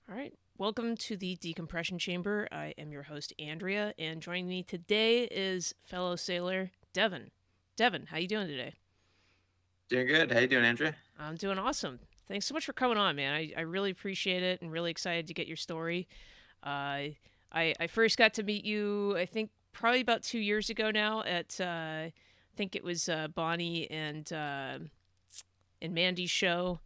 All right. Welcome to the Decompression Chamber. I am your host, Andrea, and joining me today is fellow sailor Devin. Devin, how you doing today? Doing good. How you doing, Andrew? I'm doing awesome. Thanks so much for coming on, man. I really appreciate it and really excited to get your story. I first got to meet you, I think, probably about 2 years ago now at, I think it was Bonnie and Mandy's show.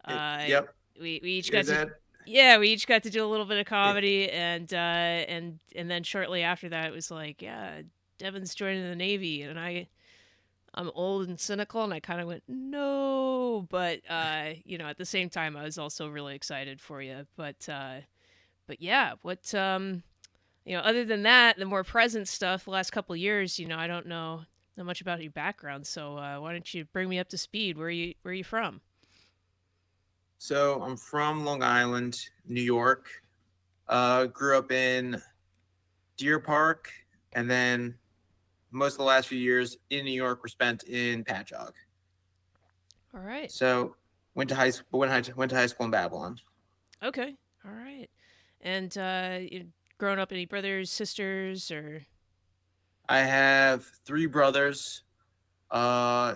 Uh, Yep. we each got Is to that? yeah, we each got to do a little bit of Yeah. comedy, and then shortly after that, it was like, yeah, Devin's joining the Navy, and I'm old and cynical, and I kind of went no, but at the same time, I was also really excited for you, but yeah, other than that, the more present stuff, the last couple of years, I don't know much about your background, so why don't you bring me up to speed? Where are you from? So I'm from Long Island, New York. Grew up in Deer Park, and then most of the last few years in New York were spent in Patchogue. All right. So went to high school. Went to high school in Babylon. Okay. All right. And you grown up any brothers, sisters, or I have three brothers. Uh,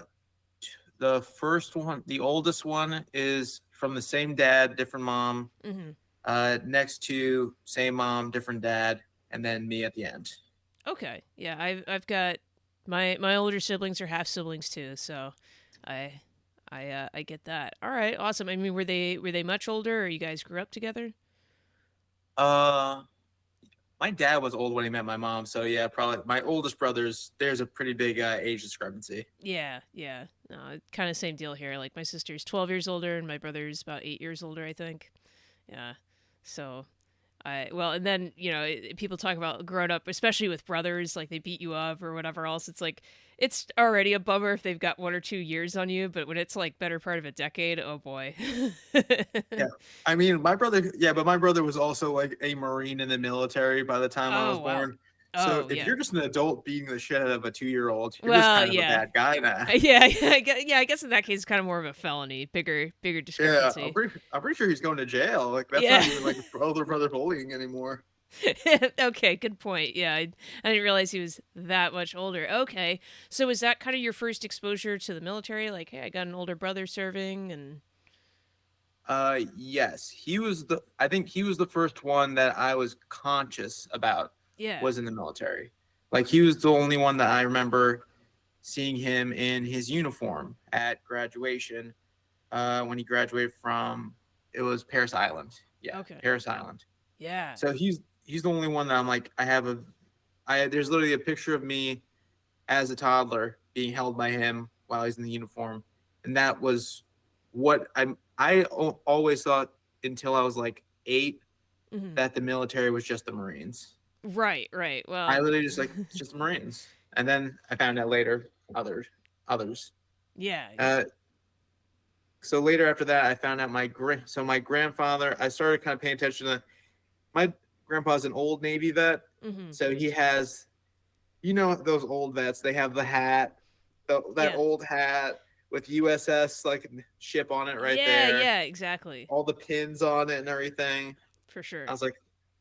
the first one, the oldest one, is from the same dad, different mom. mm-hmm. Next to same mom, different dad, and then me at the end. Okay. Yeah, I've got my older siblings are half siblings too, so I I get that. All right, awesome. I mean, were they much older, or you guys grew up together? Uh, my dad was old when he met my mom, so yeah, probably my oldest brothers. There's a pretty big age discrepancy. Yeah, yeah. No, kind of same deal here. Like my sister's 12 years older, and my brother's about 8 years older, I think. Yeah. So and then people talk about growing up, especially with brothers, like they beat you up or whatever else. It's like it's already a bummer if they've got 1 or 2 years on you, but when it's like better part of a decade, oh boy. Yeah, I mean, my brother. Yeah, but my brother was also like a Marine in the military by the time I Oh was wow. born. So Oh if yeah. you're just an adult beating the shit out of a 2-year-old, you're just Well, kind of a yeah. bad guy now. Yeah. I guess in that case, it's kind of more of a felony, bigger Yeah, discrepancy. I'm pretty sure he's going to jail. Like that's Yeah. not even like older brother bullying anymore. Okay, good point. Yeah, I didn't realize he was that much older. Okay, so was that kind of your first exposure to the military? Like, hey, I got an older brother serving, and Yes, he was the. I think he was the first one that I was conscious about yeah, was in the military. Like he was the only one that I remember seeing him in his uniform at graduation. When he graduated from it was Paris Island. Yeah, okay, Paris Island. yeah, So he's the only one that I'm like I have a. I there's literally a picture of me as a toddler being held by him while he's in the uniform, and that was what always thought until I was like 8 hmm that the military was just the Marines. right. I Well, literally just like it's just the Marines, and then I found out later others. yeah, Uh, so later after that, I found out my grandfather. I started kind of paying attention to my grandpa's an old Navy vet, hmm so he has those old vets. They have the hat, that yeah, old hat with USS like ship on it right there, yeah, exactly, all the pins on it and everything. for I sure. was like,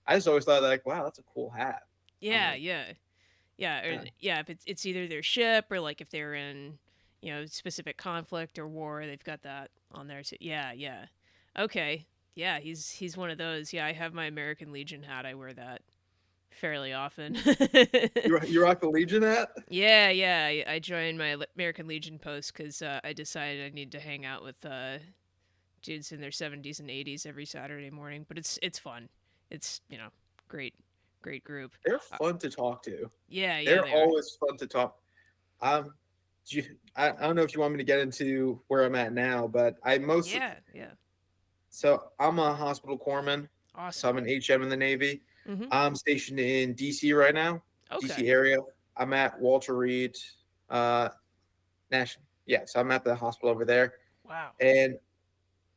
I just always thought like, wow, that's a cool hat. I'm Yeah, like, yeah, yeah, or yeah. yeah. If it's either their ship or like if they're in specific conflict or war, they've got that on there too. Yeah, yeah. Okay. Yeah, he's one of those. Yeah, I have my American Legion hat. I wear that fairly often. You rock the Legion hat? Yeah. I joined my American Legion post because I decided I need to hang out with dudes in their 70s and 80s every Saturday morning. But it's fun. It's great, great group. They're Uh, fun to talk to. yeah, They're they are. always fun to talk. Um, I don't know if you want me to get into where I'm at now, but Yeah. so I'm a hospital corpsman. So Awesome. I'm an HM in the Navy. Mm-hmm. I'm stationed in DC right now, Okay. DC area. I'm at Walter Reed National. Yeah, so I'm at the hospital over there, Wow. and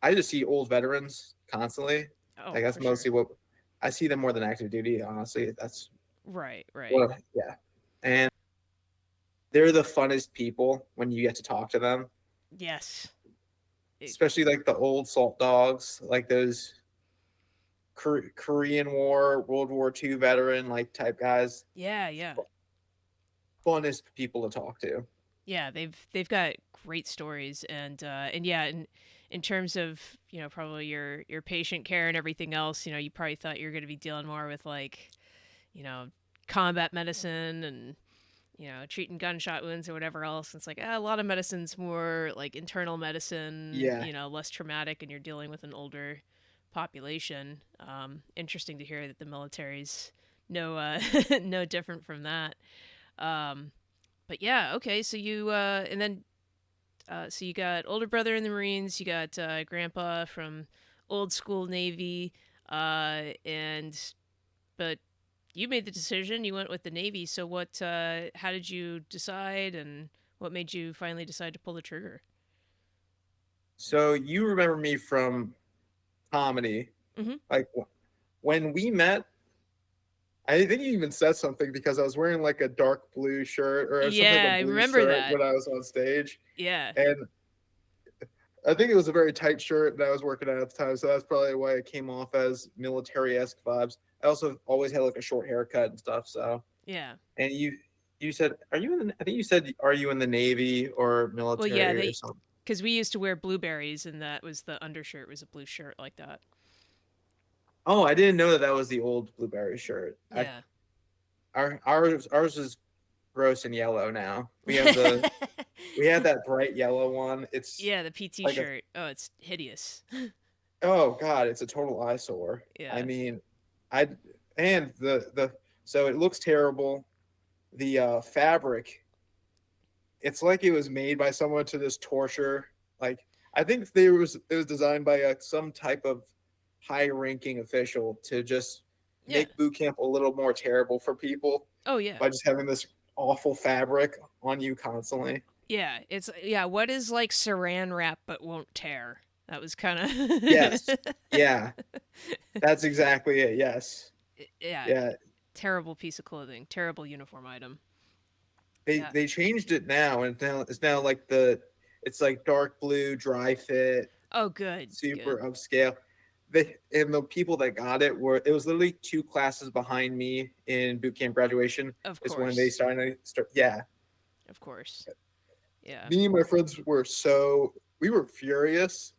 I just see old veterans constantly. Oh, Like that's for sure. mostly what I see them more than active duty. Honestly, that's Right. what. Yeah, and they're the funnest people when you get to talk to them, Yes. It, especially like the old salt dogs, like those Korean War, World War II veteran like type guys. Yeah, yeah. Funnest people to talk to. Yeah, they've got great stories, and yeah, in terms of, probably your patient care and everything else, you probably thought you were going to be dealing more with, like, you know, combat medicine and, treating gunshot wounds or whatever else. It's like, a lot of medicine's more like internal medicine, Yeah. less traumatic, and you're dealing with an older population. Interesting to hear that the military's no no different from that. Um, but yeah, okay. So and then so you got older brother in the Marines, you got grandpa from old school Navy, and but you made the decision. You went with the Navy. So what? How did you decide, and what made you finally decide to pull the trigger? So you remember me from comedy. Mm-hmm. Like when we met, I think you even said something because I was wearing like a dark blue shirt or some type Yeah, of I blue remember shirt that. when I was on stage. Yeah, And I think it was a very tight shirt that I was working at the time. So that's probably why it came off as military esque vibes. I also always had like a short haircut and stuff. So, yeah. and you said, are you in the, I think you said, are you in the Navy or Well, yeah, military or they something? because we used to wear blueberries, and that was the undershirt was a blue shirt like that. Oh, I didn't know that that was the old blueberry shirt. Yeah. Ours is gross and yellow now. We had that bright yellow one. It's Yeah, the PT like a shirt. Oh, it's hideous. oh god, it's a total eyesore. I Yeah. mean, I and the so it looks terrible. The fabric, it's like it was made by someone to just torture. Like I think it was designed by some type of high ranking official to just Yeah. make boot camp a little more terrible for people Oh, yeah. by just having this awful fabric on you constantly. Yeah, it's yeah, what is like saran wrap but won't tear? That was kind Yes. of Yeah. That's exactly it. Yes. yeah, Yeah. terrible piece of clothing, terrible uniform item. They Yeah. they changed it now and it's now like it's like dark blue, dry fit, Oh, good, super good. upscale. They and the people that got it was literally two classes behind me in boot camp graduation Of is when they course. started start yeah. Of course. Yeah. Me and my friends we were furious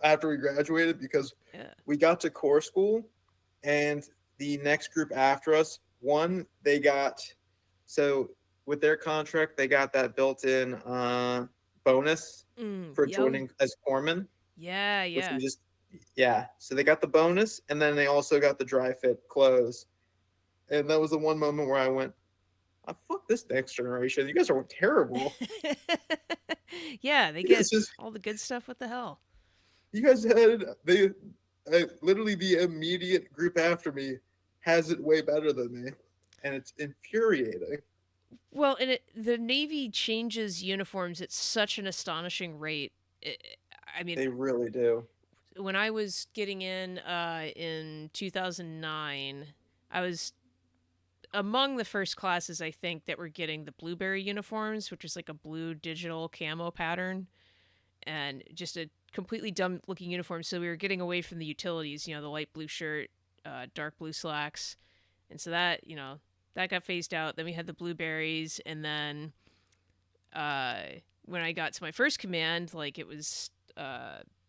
after we graduated because Yeah. we got to core school and the next group after us, one, they got so with their contract, they got that built-in bonus for Yo. joining as corpsman, Yeah, which we yeah. just yeah. So they got the bonus, and then they also got the dry fit clothes, and that was the one moment where I went, oh, "Fuck this next generation! You guys are terrible. Yeah, they You guys get just all the good stuff. What the hell? you guys had they literally the immediate group after me has it way better than me, and it's infuriating. Well, and the Navy changes uniforms at such an astonishing rate. I mean, They really do. when I was getting in 2009, I was among the first classes, I think, that were getting the blueberry uniforms, which is like a blue digital camo pattern, and just a completely dumb looking uniform. So we were getting away from the utilities, the light blue shirt, dark blue slacks, and so that got phased out. Then we had the blueberries, and then uh, when I got to my first command, like it was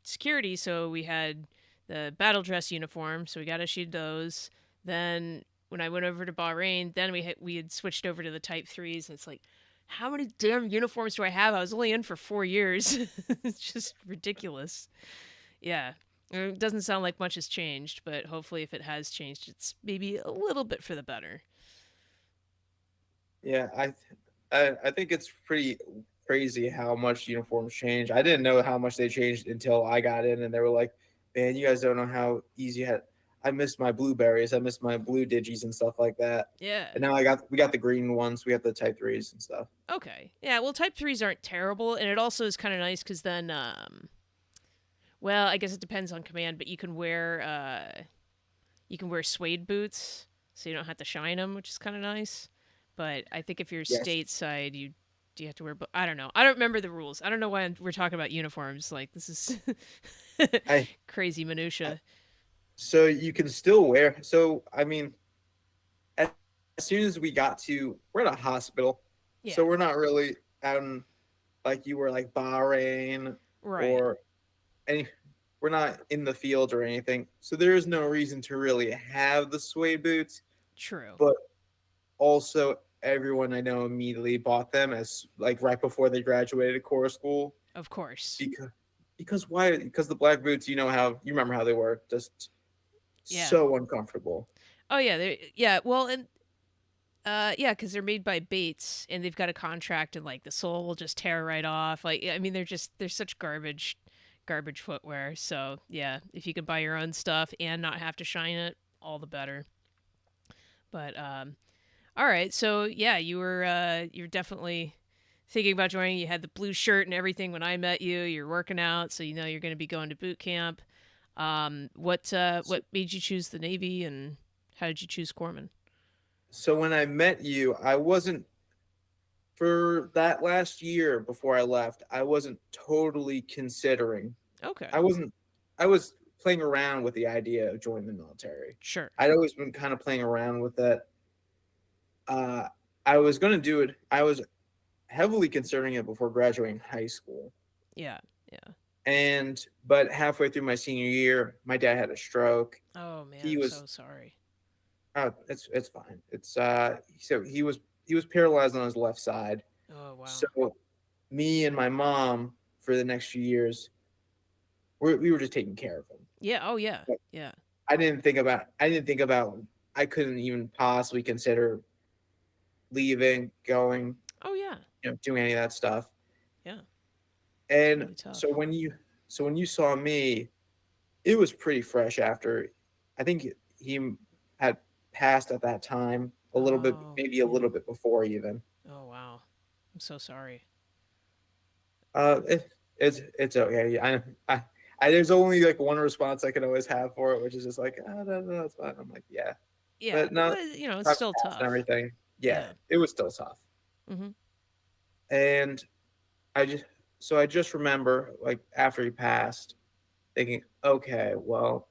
security, so we had the battle dress uniform, so we got issued those. Then when I went over to Bahrain, then we had switched over to the Type 3s, and it's like, how many damn uniforms do I have? I was only in for 4 years. It's just ridiculous. Yeah. It doesn't sound like much has changed, but hopefully, if it has changed, it's maybe a little bit for the better. Yeah, I think it's pretty crazy how much uniforms change. I didn't know how much they changed until I got in, and they were like, "Man, you guys don't know how easy had." I missed my blueberries. I missed my blue digis and stuff like that. Yeah. And now we got the green ones. We got the Type 3s and stuff. Okay. Yeah. Well, Type 3s aren't terrible, and it also is kind of nice because then, well, I guess it depends on command, but you can wear suede boots, so you don't have to shine them, which is kind of nice. But I think if you're Yes, stateside, you have to wear. I don't know. I don't remember the rules. I don't know why we're talking about uniforms. Like this is I crazy minutia. So you can still wear. So I mean, as soon as we got to, we're at a hospital, so we're Yeah. not really out in, like you were, like Bahrain Right. or any. We're not in the fields or anything, so there is no reason to really have the suede boots. True. But also, everyone I know immediately bought them as like right before they graduated core school Of course. because why? Because the black boots, you remember how they were, just Yeah. so uncomfortable. Oh yeah, yeah, well, and yeah, cuz they're made by Bates and they've got a contract and like the sole will just tear right off. Like I mean they're such garbage footwear. So, yeah, if you can buy your own stuff and not have to shine it, all the better. But all right. So, yeah, you're definitely thinking about joining. You had the blue shirt and everything when I met you. You're working out, so you know you're going to be going to boot camp. What made you choose the Navy, and how did you choose Corpsman? So when I met you, I wasn't for that last year before I left, I wasn't totally considering. Okay, I wasn't I was playing around with the idea of joining the military. sure. I'd always been kind of playing around with it. Uh I was going to do it. I was heavily considering it before graduating high school. Yeah, yeah. And but halfway through my senior year, my dad had a stroke. Oh man, He I'm was so sorry. it's fine. It's so he was paralyzed on his left side. Oh So wow. me and my mom for the next few years, we were just taking care of him. Yeah. Oh yeah. But Yeah. I didn't think about I couldn't even possibly consider leaving, going, Oh yeah. doing any of that stuff. Yeah. It's And really so tough. when you saw me, it was pretty fresh after I think he had passed at that time, a little bit, Oh maybe a little man. bit before even. Oh wow. I'm so sorry. It's okay. Yeah, there's only like one response I can always have for it, which is just like, oh, no, it's fine. I'm like, yeah, Yeah, but no, but it's time still passed and tough. everything. Yeah, Yeah. it was still tough, Mm-hmm. and I just I just remember like after he passed, thinking, okay, well,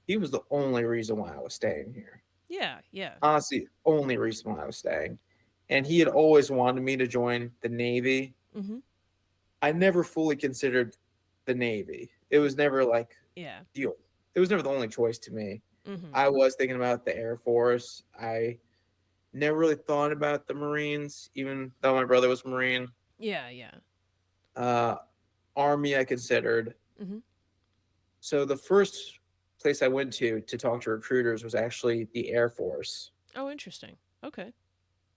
he was the only reason why I was staying here. Yeah. Yeah. Honestly, only reason why I was staying, and he had always wanted me to join the Navy. Mm-hmm. I never fully considered the Navy. It was never like Yeah. the it was never the only choice to me. Mm-hmm. I was thinking about the Air Force. I never really thought about the Marines, even though my brother was a Marine. Yeah. Yeah. Uh, Army, I considered. Mm-hmm. So the first place I went to talk to recruiters was actually the Air Force. Oh, interesting. Okay.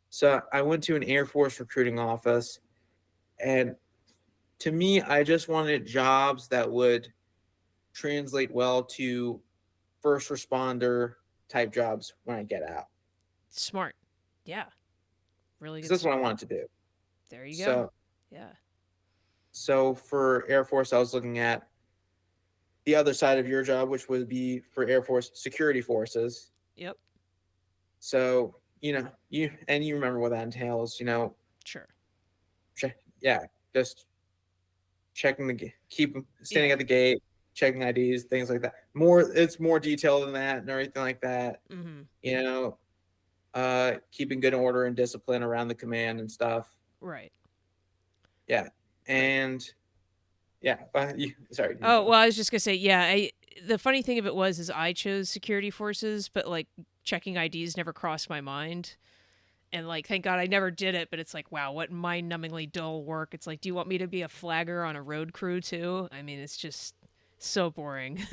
So I went to an Air Force recruiting office, and to me, I just wanted jobs that would translate well to first responder type jobs when I get out, Smart. Yeah. Really because good that's what I smart. wanted to do. There you go. So Yeah. for Air Force, I was looking at the other side of your job, which would be for Air Force security forces. Yep. So you remember what that entails. Sure. Yeah, just checking keep standing Yeah. at the gate, checking IDs, things like that. It's more detailed than that and everything like that. Mm-hmm. You know, keeping good order and discipline around the command and stuff. Right. Yeah, But and yeah. Sorry, you oh go. well, I was just gonna say, yeah. The funny thing of it was, is I chose security forces, but like checking IDs never crossed my mind. And like, thank God I never did it. But it's like, wow, what mind-numbingly dull work. It's like, do you want me to be a flagger on a road crew too? I mean, it's just so boring.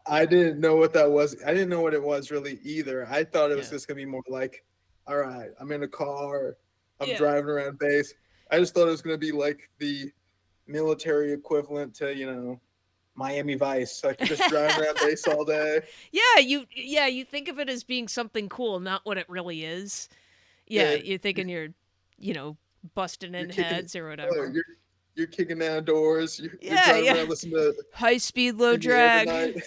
I didn't know what that was. I didn't know what it was really either. I thought it was Yeah. just gonna be more like, all right, I'm in a car, I'm Yeah. driving around base. I just thought it was gonna be like the military equivalent to Miami Vice. Like you're just driving around base all day. You think of it as being something cool, not what it really is. Yeah, Yeah, you're thinking you know, busting you're in kicking. heads or Oh, whatever. you're kicking down doors. You're Yeah, driving yeah. around listening to High speed, low In the Air drag. Tonight.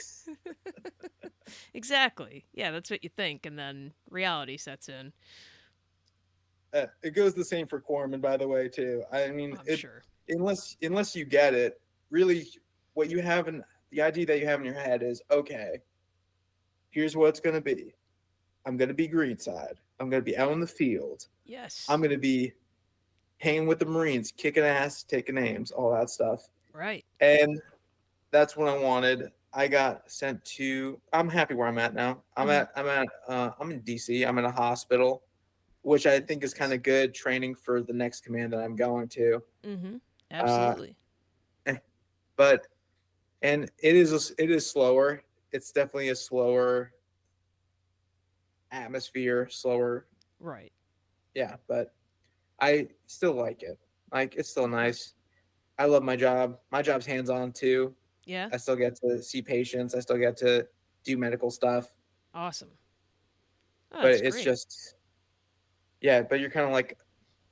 Exactly. Yeah, that's what you think, and then reality sets in. It goes the same for Corman, by the way, too. I Oh, mean, I'm it sure. unless you get it, really, what you have in the idea that you have in your head is, okay, here's what it's going to be. I'm going to be greenside. I'm going to be out in the field. I'm Yes. going to be hanging with the Marines, kicking ass, taking names, all that stuff. Right. And that's what I wanted. I got sent to. I'm happy where I'm at now. Mhm. I'm in DC. I'm in a hospital, which I think is kind Nice. of good training for the next command that I'm going to. Mhm. Uh, Absolutely. eh, but and it is slower. It's definitely a slower atmosphere, slower. Right. Yeah, but I still like it. Like it's still Of course. nice. I love my job. My job's hands on too. Yeah. I still get to see patients. I still get to do medical stuff. Awesome. Oh, But that's it's great. just yeah. But you're kind of like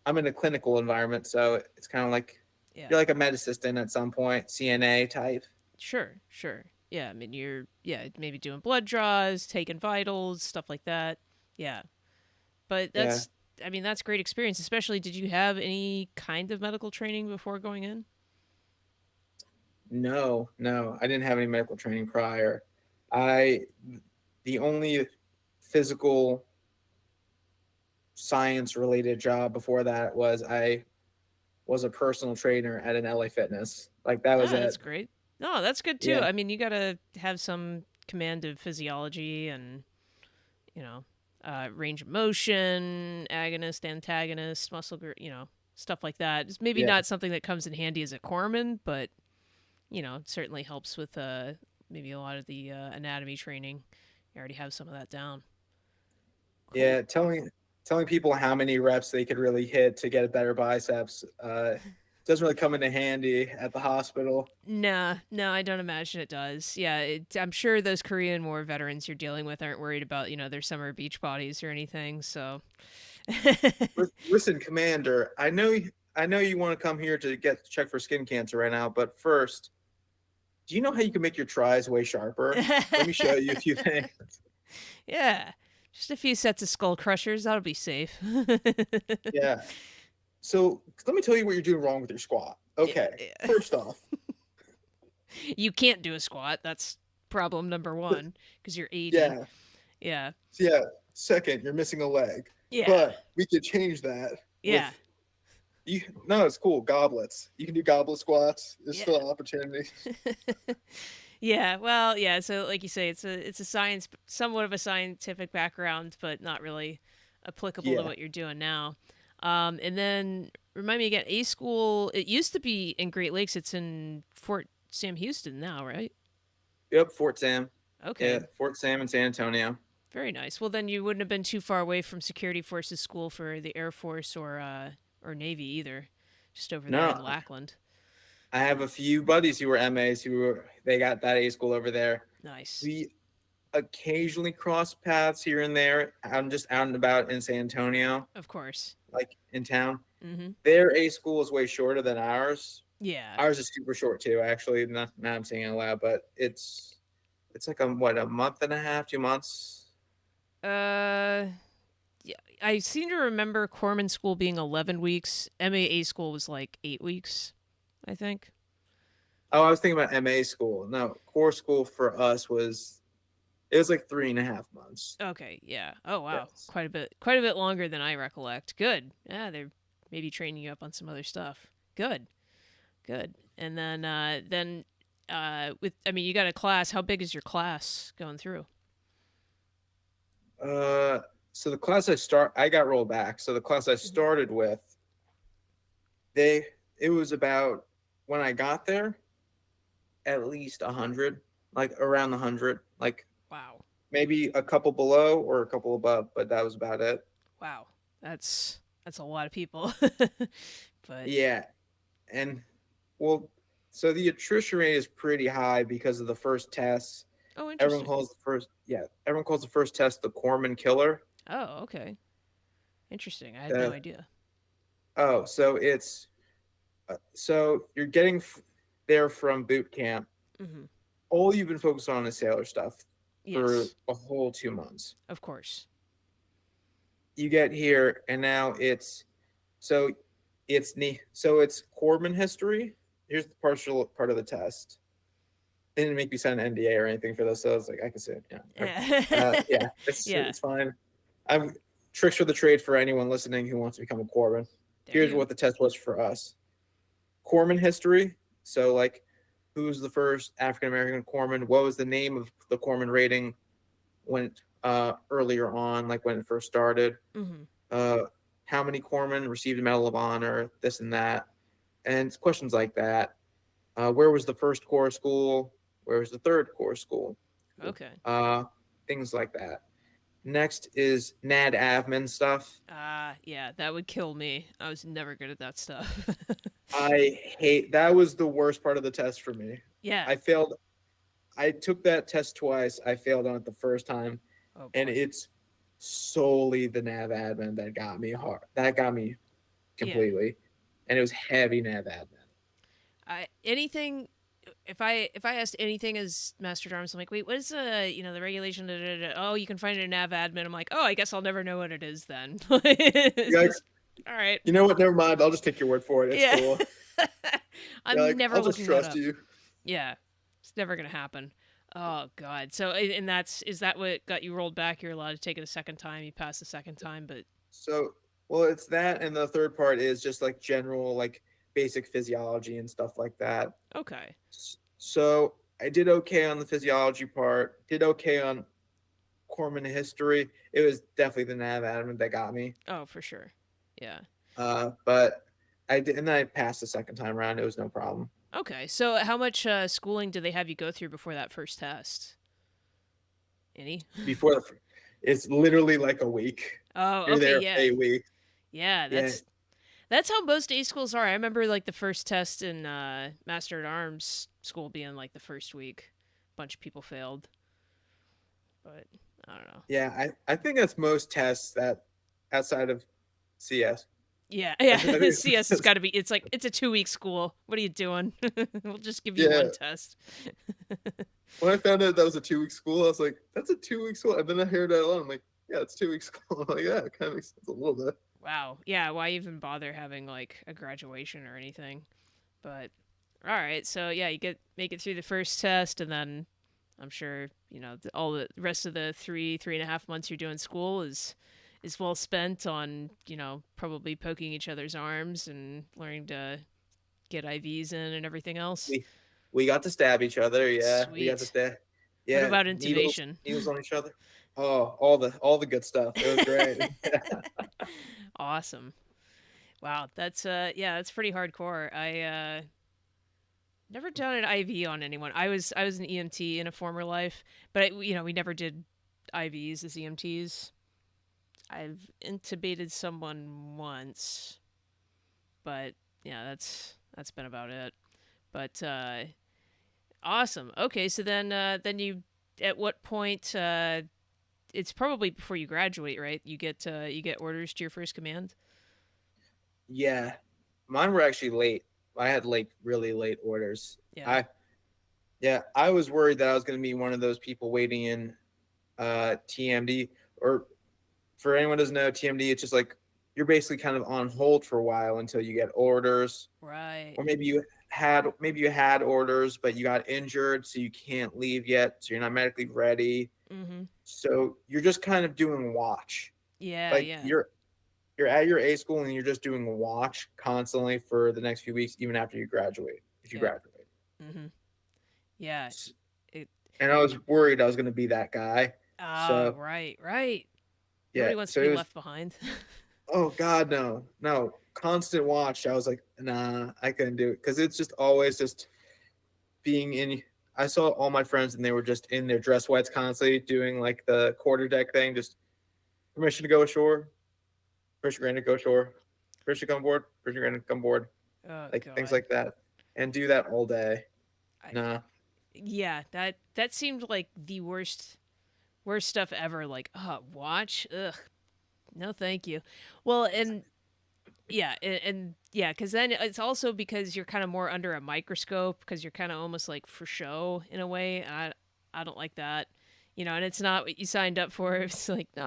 I'm in a clinical environment, so it's kind of like Yeah. you're like a med assistant at some point, CNA type. Sure. Sure. Yeah. I mean, you're maybe doing blood draws, taking vitals, stuff like that. Yeah. But Yeah. that's great experience. Especially, did you have any kind of medical training before going in? No, no, I didn't have any medical training prior. I the only physical science related job before that was I was a personal trainer at an LA Fitness. Like that was Ah, that's it. great. No, that's good too. Yeah. I mean, you gotta have some command of physiology and you know, range of motion, agonist, antagonist, stuff like that. It's maybe Yeah. not something that comes in handy as a corpsman, but it certainly helps with maybe a lot of the anatomy training. You already have some of that down. Cool. Yeah, telling people how many reps they could really hit to get a better biceps doesn't really come into handy at the hospital. Nah, no, I don't imagine it does. Yeah, I'm sure those Korean War veterans you're dealing with aren't worried about, their summer beach bodies or anything. So, Listen, Commander, I know you want to come here to get checked for skin cancer right now, but first, do you know how you can make your tries way sharper? Let me show you a few things. yeah, just a few sets of skull crushers. That'll be safe. Yeah. So let me tell you what you're doing wrong with your squat. Yeah, Okay. yeah. First off, You can't do a squat. That's problem number one because you're 80. yeah. Yeah. So yeah. Second, you're missing a leg, Yeah. but we could change that Yeah. with you. No, it's cool. Goblets. You can do goblet squats. There's Yeah. still opportunities. Yeah. Well, yeah. So, like you say, it's a science, somewhat of a scientific background, but not really applicable to Yeah. what you're doing now. And then remind me again, A school. It used to be in Great Lakes. It's in Fort Sam Houston now, right? Yep. Fort Sam. Okay. Yeah. Fort Sam in San Antonio. Very nice. Well, then you wouldn't have been too far away from Security Forces School for the Air Force or Navy either. Just over there in No, Lackland. I have a few buddies who were MAs they got that A school over there. Nice. We occasionally cross paths here and there. I'm just out and about in San Antonio, Of course. like in town. Mm-hmm. Their A school is way shorter than ours. Yeah. Ours is super short too, actually. Not now I'm saying it loud, but it's like a month and a half, 2 months. Uh. Yeah. I seem to remember Corpsman school being 11 weeks. MAA school was like 8 weeks, I think. Oh, I was thinking about MA school. No, core school for us it was like 3.5 months. Okay. Yeah. Oh wow. Yes. Quite a bit. Quite a bit longer than I recollect. Good. Yeah. They're maybe training you up on some other stuff. Good. Good. And then with you got a class. How big is your class going through? Uh, so I got rolled back. So the class I Mhm. started with, they, it was about when I got there, at least 100, like around 100, like Wow. maybe a couple below or a couple above, but that was about it. Wow. That's a lot of people. But Yeah, and well, so the attrition rate is pretty high because of the first test. oh, interesting. Everyone calls the first test the Corman killer. Oh, okay. Interesting. I had no Uh, idea. oh, so you're getting there from boot camp. Mhm. All you've been focused on is sailor stuff for Yes. a whole 2 months. Of course. You get here, and now so it's Corpsman history. Here's the partial part of the test. they didn't make me sign an NDA or anything for this, so I was like, I can say it. Yeah, Yeah. yeah, Yeah. it's fine. I'm tricks for the trade for anyone listening who wants to become a corpsman. There Here's you go. what the test was for us: corpsman history. So like, who's the first African American corpsman? What was the name of the corpsman rating when earlier on, like when it first started? Hmm. Uh, how many corpsmen received a Medal of Honor? This and that, and questions like that. Where was the first corps school? Where was the third corps school? Okay. Uh, things like that. Next is NAD admin stuff. Yeah, that would kill me. I was never good at that stuff. I hate that was the worst part of the test for me. Yeah. I failed. I took that test twice. I failed on it the first time, Oh and boy. it's solely the nav admin that got me hard. That got me Yeah. completely, and it was heavy nav admin. I anything if I asked anything as Master at Arms, I'm like, wait, what is the regulation? Da, da, da. Oh, you can find it in nav admin. I'm like, oh, I guess I'll never know what it is then. It's You're like, just all right. you know what? Never mind. I'll just take your word for it. It's Yeah. cool. You're I'm like, never I'll just looking that trust up. you. Yeah. It's never gonna happen. Oh God. So and that's is that what got you rolled back? You're allowed to take it a second time. You pass the second time, but So, well, it's that, and the third part is just like general, like basic physiology and stuff like that. okay. So I did okay on the physiology part. Did okay on Corpsman history. It was definitely the nav admin that got me. Oh, for sure. Yeah. But I did, and then I passed the second time around. It was no problem. Okay. So how much schooling did they have you go through before that first test? Any? Before it's literally like a week. Oh, You're okay. there Yeah. a week. Yeah. Yeah, That's how most A schools are. I remember like the first test in Master at Arms school being like the first week. A bunch of people failed, but I don't know. yeah. I think that's most tests that outside of CS. Yeah, I think yeah. it's CS has just, got to be. It's like it's a 2 week school. What are you doing? We'll just give you yeah. one test. When I found out that was a 2 week school, I was like, "That's a 2 week school." And then I heard that alone. I'm like, "Yeah, it's 2 week school." I'm like, "Yeah, it kind of makes sense a little bit." Wow. Yeah. Why even bother having like a graduation or anything? But all right. So yeah, you get make it through the first test, and then I'm sure all the rest of the 3.5 months you're doing school is well spent on probably poking each other's arms and learning to get IVs in and everything else. We we got to stab each other. Yeah, we got to Sweet. stab. What Yeah, about needles intubation? needles on each other. Oh, all the good stuff. It was great. Awesome. Wow, that's yeah, that's pretty hardcore. I never done an IV on anyone. I was an EMT in a former life, but we never did IVs as EMTs. I've intubated someone once, but yeah, that's been about it. But awesome. Okay, so then you at what point it's probably before you graduate, right? You get orders to your first command? Yeah, mine were actually late. I had really late orders. Yeah. I was worried that I was going to be one of those people waiting in TMD. Or for anyone who doesn't know, TMD, it's just like you're basically kind of on hold for a while until you get orders, Right. or maybe you had orders but you got injured, so you can't leave yet, so you're not medically ready. Mhm. So you're just kind of doing watch. Yeah, Like yeah. you're at your A school and you're just doing watch constantly for the next few weeks, even after you graduate, if you Yep. graduate. Mhm. Yeah. It And I was worried I was going to be that guy. So right, right. yeah, Nobody wants to so be it was, left behind. oh God, no, constant watch. I was like, nah, I couldn't do it because it's just always just being in. I saw all my friends and they were just in their dress whites constantly doing like the quarter deck thing, just permission to go ashore, permission granted, go ashore, permission to come aboard, permission granted, come aboard, Oh like things god. like that, and do that all day. I Nah, Yeah, that seemed like the worst stuff ever. Like, watch. Ugh. No, thank you. Well, and yeah, and yeah, because then it's also because you're kind of more under a microscope because you're kind of almost like for show in a way. And I don't like that, and it's not what you signed up for. It's like, no,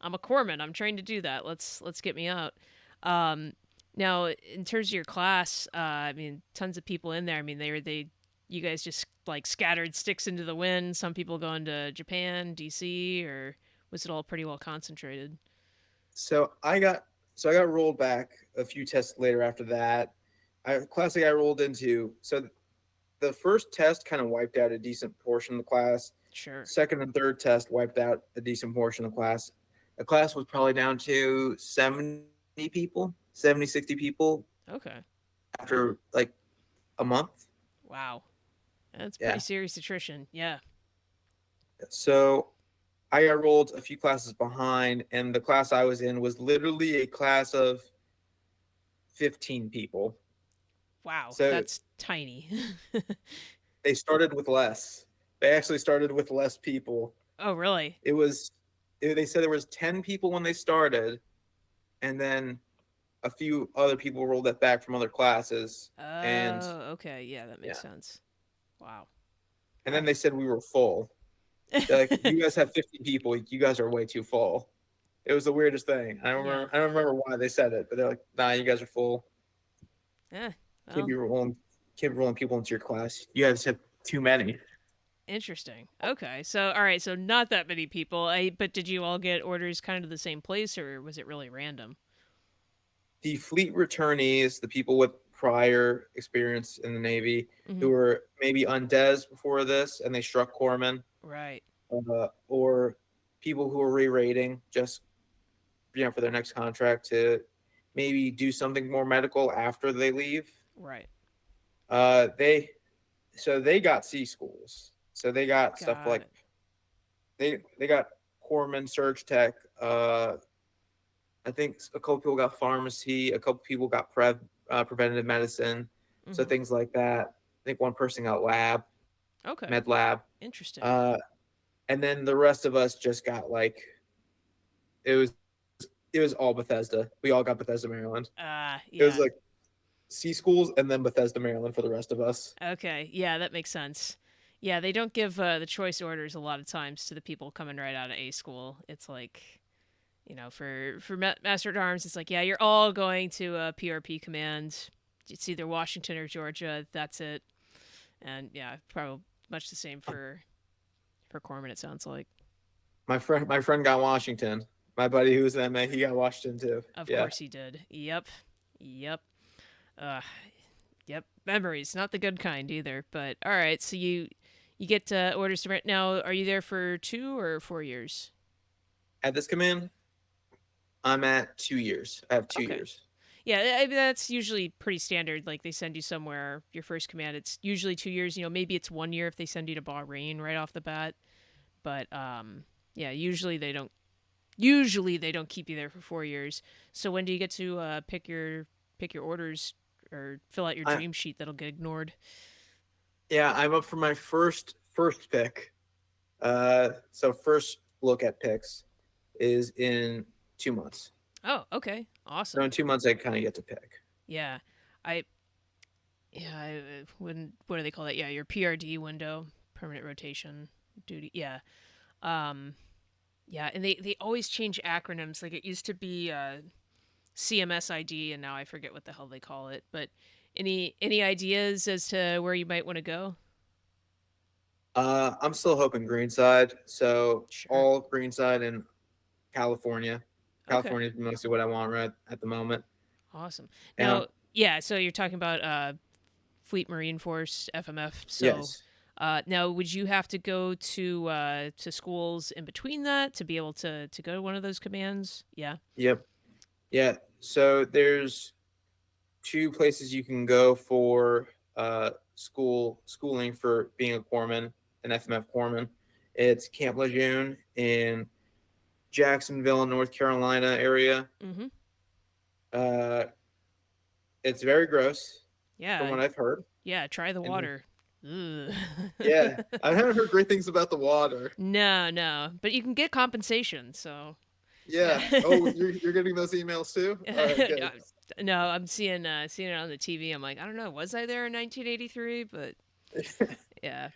I'm a corpsman. I'm trained to do that. Let's get me out. Um, Now, in terms of your class, I mean, tons of people in there. I mean, they you guys just like scattered sticks into the wind? Some people going to Japan, DC, or was it all pretty well concentrated? So I got rolled back a few tests later after that. Classic I rolled into. So the first test kind of wiped out a decent portion of the class. Sure. Second and third test wiped out a decent portion of the class. The class was probably down to 70 people, 70, 60 people Okay. after like a month. Wow. That's pretty Yeah. serious attrition. Yeah. So I got rolled a few classes behind, and the class I was in was literally a class of 15 people. Wow. So That's tiny. they started with less. They actually started with less people. Oh, really? It was, they said there was 10 people when they started, and then a few other people rolled that back from other classes. And Oh, okay. Yeah, that makes yeah. sense. Wow. And Huh. then they said we were full. They're like, you guys have 50 people. You guys are way too full. It was the weirdest thing. Yeah. I don't remember why they said it, but they're like, nah, you guys are full. Eh. Can't Well, be rolling can't be rolling people into your class. You guys have too many. interesting. Okay. So, all right. So, not that many people. But did you all get orders kind of the same place, or was it really random? The fleet returnees, the people with prior experience in the Navy, Mm-hmm. who were maybe on DES before this and they struck corpsman, Right. or people who are re-rating just for their next contract to maybe do something more medical after they leave. Right. They they got C schools. So they got stuff Got like it. they got corpsman, surge tech. I think a couple people got pharmacy. A couple people got preventative medicine. So Mm-hmm. things like that. I think one person got lab, Okay. med lab, Interesting. uh, and then the rest of us just got like it was it was all Bethesda. We all got Bethesda, Maryland. It was Yeah. like C schools and then Bethesda, Maryland for the rest of us. Okay. Yeah, that makes sense. Yeah, they don't give the choice orders a lot of times to the people coming right out of A school. It's like, for Master at Arms, it's like, yeah, you're all going to a PRP command. It's either Washington or Georgia. That's it. And yeah, probably much the same for Corman. It sounds like. My friend got Washington. My buddy who was in MA, he got Washington too. Of Yeah. course he did. Yep. Yep. Uh, yep. Memories, not the good kind either. But all right, so you get orders to rent now. Are you there for 2 or 4 years? At this command, I'm at 2 years. I have two Okay. years. Yeah, I mean, that's usually pretty standard. Like they send you somewhere, your first command, it's usually 2 years. Maybe it's 1 year if they send you to Bahrain right off the bat. But yeah, usually they don't keep you there for 4 years. So when do you get to pick your orders or fill out your I dream sheet that'll get ignored? Yeah, I'm up for my first pick. So first look at picks is in 2 months. Oh, okay, So awesome. in 2 months, I kind of get to pick. Yeah, I yeah, when what do they call that? Yeah, your PRD window, permanent rotation duty. Yeah, um, yeah, and they always change acronyms. Like it used to be CMSID, and now I forget what the hell they call it. But any ideas as to where you might want to go? I'm still hoping Greenside. So Sure. all Greenside and California. Okay. California is mostly what I want right at the moment. Awesome. And Now, yeah, so you're talking about Fleet Marine Force FMF. So, yes, now would you have to go to schools in between that to be able to go to one of those commands? Yeah. yep, yeah. So there's two places you can go for schooling for being a corpsman, an FMF corpsman. It's Camp Lejeune in Jacksonville, North Carolina area. Mm-hmm. Uh, it's very gross from Yeah. what I've heard. Yeah. Try the And water. Ugh. yeah, I haven't heard great things about the water. No, no, but you can get compensation. So, Yeah. yeah. Oh, you're getting those emails too? All right, No, good. no, I'm seeing it on the TV. I'm like, I don't know, was I there in 1983? But yeah,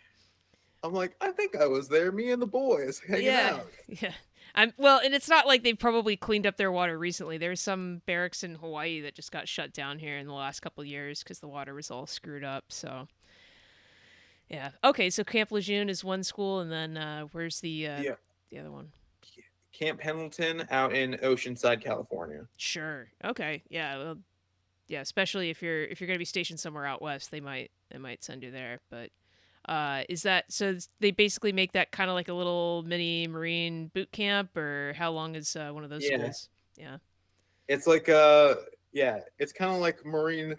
I'm like, I think I was there, me and the boys hanging yeah, out. yeah. I'm well, and it's not like they've probably cleaned up their water recently. There's some barracks in Hawaii that just got shut down here in the last couple of years because the water was all screwed up. So Yeah. Okay, so Camp Lejeune is one school, and then where's The the other one? Camp Pendleton out in Oceanside, California. Sure. Okay. Yeah. Well, yeah. Especially if you're gonna be stationed somewhere out west, they might send you there. But is that so? They basically make that kind of like a little mini Marine boot camp, or how long is one of those Yeah, schools? Yeah. it's like yeah, it's kind of like Marine.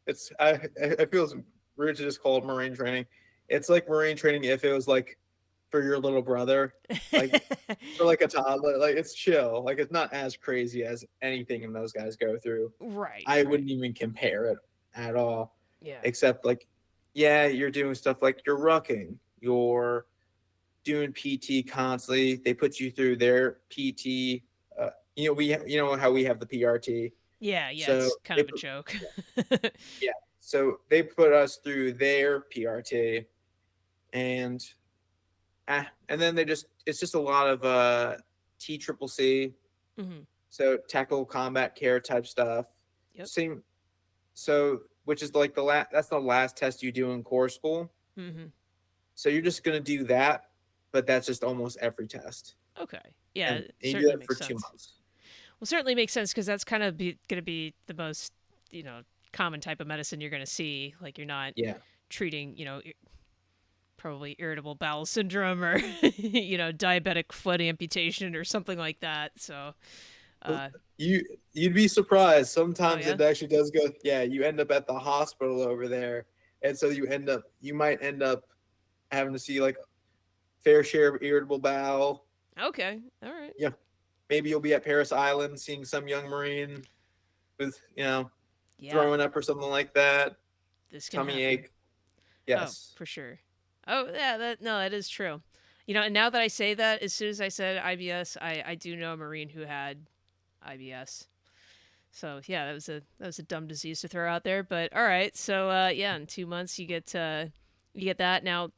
It's I feel it's weird to just call it Marine training. It's like Marine training if it was like for your little brother, like for like a toddler. Like it's chill. Like it's not as crazy as anything those guys go through. Right. I Right. wouldn't even compare it at all, Yeah. except like, yeah, you're doing stuff like you're rucking, you're doing PT constantly. They put you through their PT. You know how we have the PRT. Yeah. Yeah. So It's kind they of a put, joke. yeah, so they put us through their PRT, and and then they just it's just a lot of TCCC, Hmm. so tactical combat care type stuff. Yep. Same, so which is like the last that's the last test you do in core school. Hmm. So you're just gonna do that, but that's just almost every test, Okay. Yeah. and It you do certainly that for makes two sense. months. Well, certainly makes sense because that's kind of going to be the most, you know, common type of medicine you're going to see. Like you're not Yeah. treating, probably irritable bowel syndrome or, diabetic foot amputation or something like that. So, uh, You you'd be surprised. oh Sometimes yeah. it actually does go. Yeah, you end up at the hospital over there, and so you might end up having to see like fair share of irritable bowel. Okay. All right. Yeah, maybe you'll be at Paris Island seeing some young Marine with Yeah, throwing up or something like that, this can tummy happen. ache. Oh, Yes. for sure. Oh, yeah, that is true. And now that I say that, as soon as I said IBS, I do know a Marine who had IBS. So yeah, that was a dumb disease to throw out there. But all right, so yeah, in 2 months you get that. Now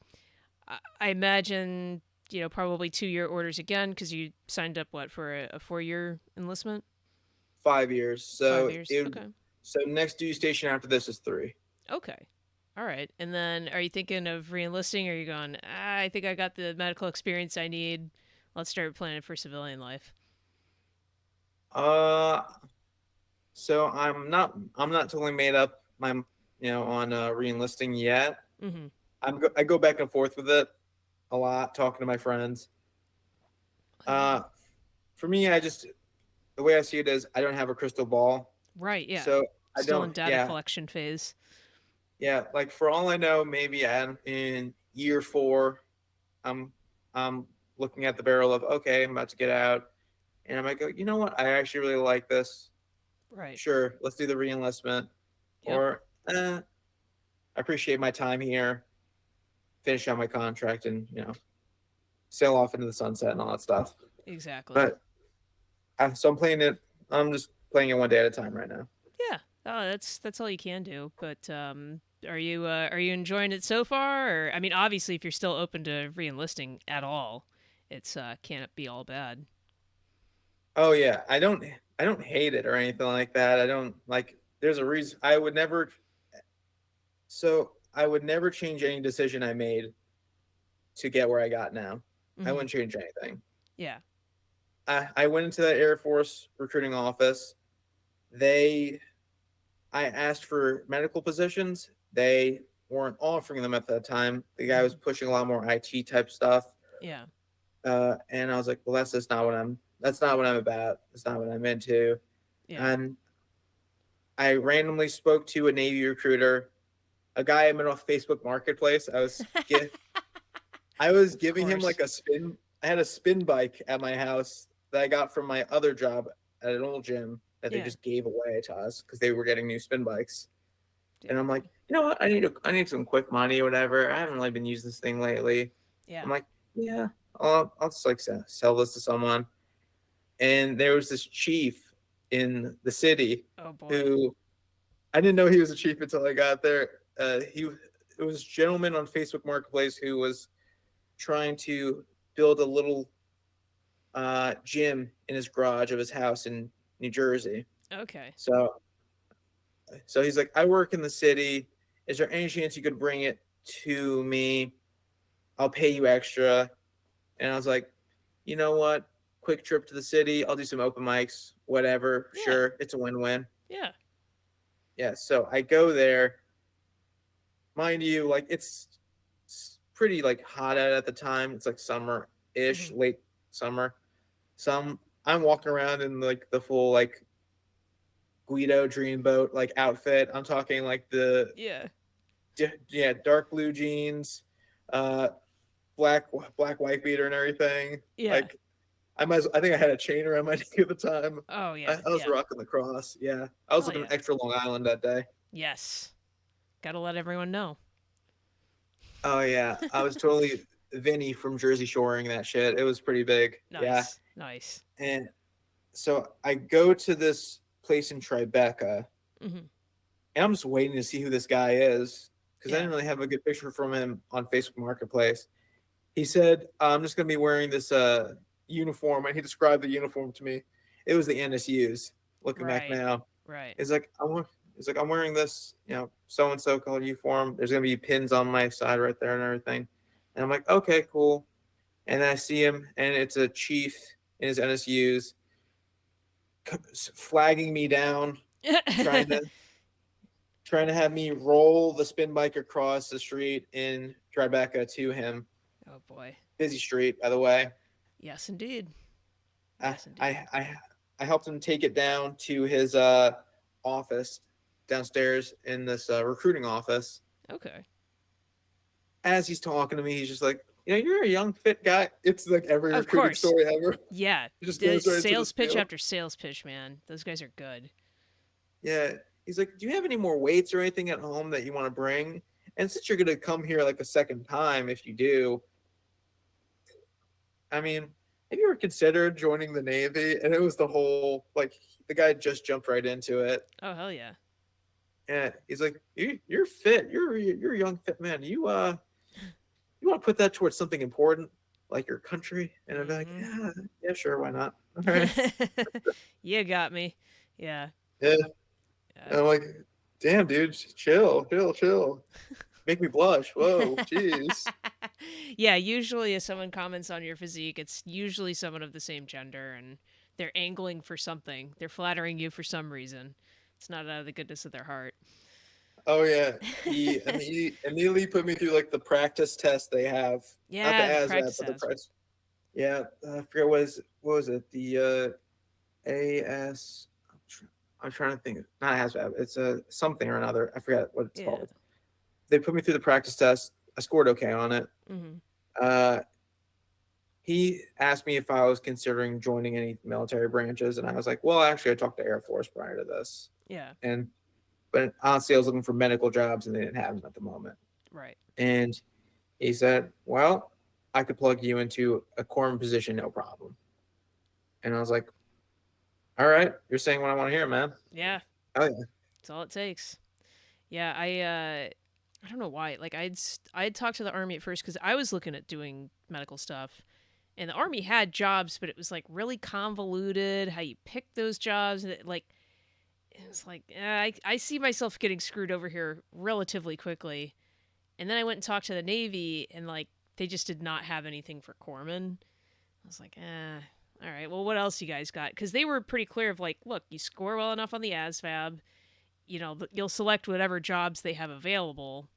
I imagine probably 2-year orders again because you signed up what for a 4-year enlistment, 5 years. 5 years. Okay. So next due station after this is 3. Okay. All right. And then are you thinking of reenlisting or are you going, I think I got the medical experience I need. Let's start planning for civilian life. Uh, so I'm not totally made up my on reenlisting yet. Mm-hmm. I go back and forth with it a lot, talking to my friends. Uh, for me, the way I see it is I don't have a crystal ball, Right. Yeah. so I Still in don't. data Yeah, collection phase. yeah. Like for all I know, maybe I'm in year 4. I'm I'm looking at the barrel of okay, I'm about to get out, and I might go. You know what? I actually really like this. Right. Sure, let's do the reenlistment, Yep. or I appreciate my time here, finish out my contract, and sail off into the sunset and all that stuff. Exactly. But so I'm playing it. I'm just playing it one day at a time right now. Yeah. Oh, that's all you can do. But are you enjoying it so far? Or I mean, obviously, if you're still open to reenlisting at all, it's can't be all bad. Oh yeah, I don't hate it or anything like that. I don't like. There's a reason I would never. So I would never change any decision I made to get where I got now. I Mm-hmm. wouldn't change anything. Yeah. I went into that Air Force recruiting office. They I asked for medical positions. They weren't offering them at that time. The guy was Mm-hmm. pushing a lot more IT type stuff. Yeah. And I was like, well, that's not what I'm about. That's not what I'm into. Yeah. And I randomly spoke to a Navy recruiter, a guy I met off Facebook Marketplace. I was Of giving him course. like a spin. I had a spin bike at my house that I got from my other job at an old gym that they Yeah. just gave away to us because they were getting new spin bikes. And Yeah. I'm like, you know what? I need some quick money or whatever. I haven't really been using this thing lately. Yeah. I'm like, yeah, I'll just like sell this to someone. And there was this chief in the city Oh boy. who I didn't know he was a chief until I got there. It was a gentleman on Facebook Marketplace who was trying to build a little gym in his garage of his house in New Jersey. Okay. So he's like, I work in the city. Is there any chance you could bring it to me, I'll pay you extra. And I was like, you know what? Quick trip to the city. I'll do some open mics, whatever. Yeah. Sure. It's a win win. Yeah. Yeah. So I go there. Mind you, like it's pretty like hot out at the time. It's like summer ish, Hmm. late summer. Some I'm walking around in like the full like Guido Dreamboat like outfit. I'm talking like the Yeah. yeah, dark blue jeans, uh black black white beater and everything. Yeah. Like I think I had a chain around my neck at the time. Oh I, yeah. I was Yeah. rocking the cross. Yeah. I was Hell looking yeah. extra Long Island that day. Yes. Gotta let everyone know. Oh yeah. I was totally Vinny from Jersey Shoring that shit. It was pretty big. Yeah. Nice. Nice. And so I go to this place in Tribeca Hmm. and I'm just waiting to see who this guy is because I Yeah. didn't really have a good picture from him on Facebook Marketplace. He said, I'm just going to be wearing this uniform. And he described the uniform to me. It was the NSU's. Looking back Right. now, Right. it's like, I'm wearing this, so and so color uniform. There's going to be pins on my side right there and everything. And I'm like, okay, cool. And then I see him, and it's a chief in his NSU's flagging me down, trying to trying to have me roll the spin bike across the street in Tribeca to him. Oh boy. Busy street, by the way. Yes, indeed. I Yes, indeed. I I, I helped him take it down to his office downstairs in this recruiting office. Okay. As he's talking to me, he's just like, you're a young fit guy. It's like every Of recruiting course. story ever. Yeah. He just The goes right into the sales pitch spiel. after sales pitch, man. Those guys are good. Yeah, he's like, do you have any more weights or anything at home that you want to bring? And since you're gonna come here like a second time, if you do, I mean, have you ever considered joining the Navy? And it was the whole like the guy just jumped right into it. Oh hell yeah. And he's like, you're fit. You're a young fit man. You want to put that towards something important like your country? And I'd be like, Mm-hmm. yeah, sure, why not? All right, You got me. Yeah. yeah. Yeah. And I'm like, damn, dude, chill, chill, chill. Make me blush. Whoa, jeez. Yeah, usually if someone comments on your physique, it's usually someone of the same gender and they're angling for something. They're flattering you for some reason. It's not out of the goodness of their heart. Oh yeah, he immediately put me through like the practice test they have, not the Yeah, the ASVAB, practice but the has. practice. Yeah, I forget what was it? The AS. I'm trying to think. Not ASVAB. It's a something or another. I forget what it's Yeah. called. They put me through the practice test. I scored okay on it. Hmm. Uh, he asked me if I was considering joining any military branches, and I was like, well, actually, I talked to Air Force prior to this, Yeah. and but honestly, I was looking for medical jobs, and they didn't have them at the moment. Right. And he said, well, I could plug you into a corpsman position, no problem. And I was like, all right, you're saying what I want to hear, man. Yeah. Oh yeah. That's all it takes. Yeah, I don't know why. Like I'd talked to the army at first cuz I was looking at doing medical stuff. And the army had jobs, but it was like really convoluted how you pick those jobs and like it was like I see myself getting screwed over here relatively quickly. And then I went and talked to the Navy and like they just did not have anything for corpsmen. I was like, all right, well, what else you guys got? Because they were pretty clear of like, look, you score well enough on the ASVAB, you'll select whatever jobs they have available.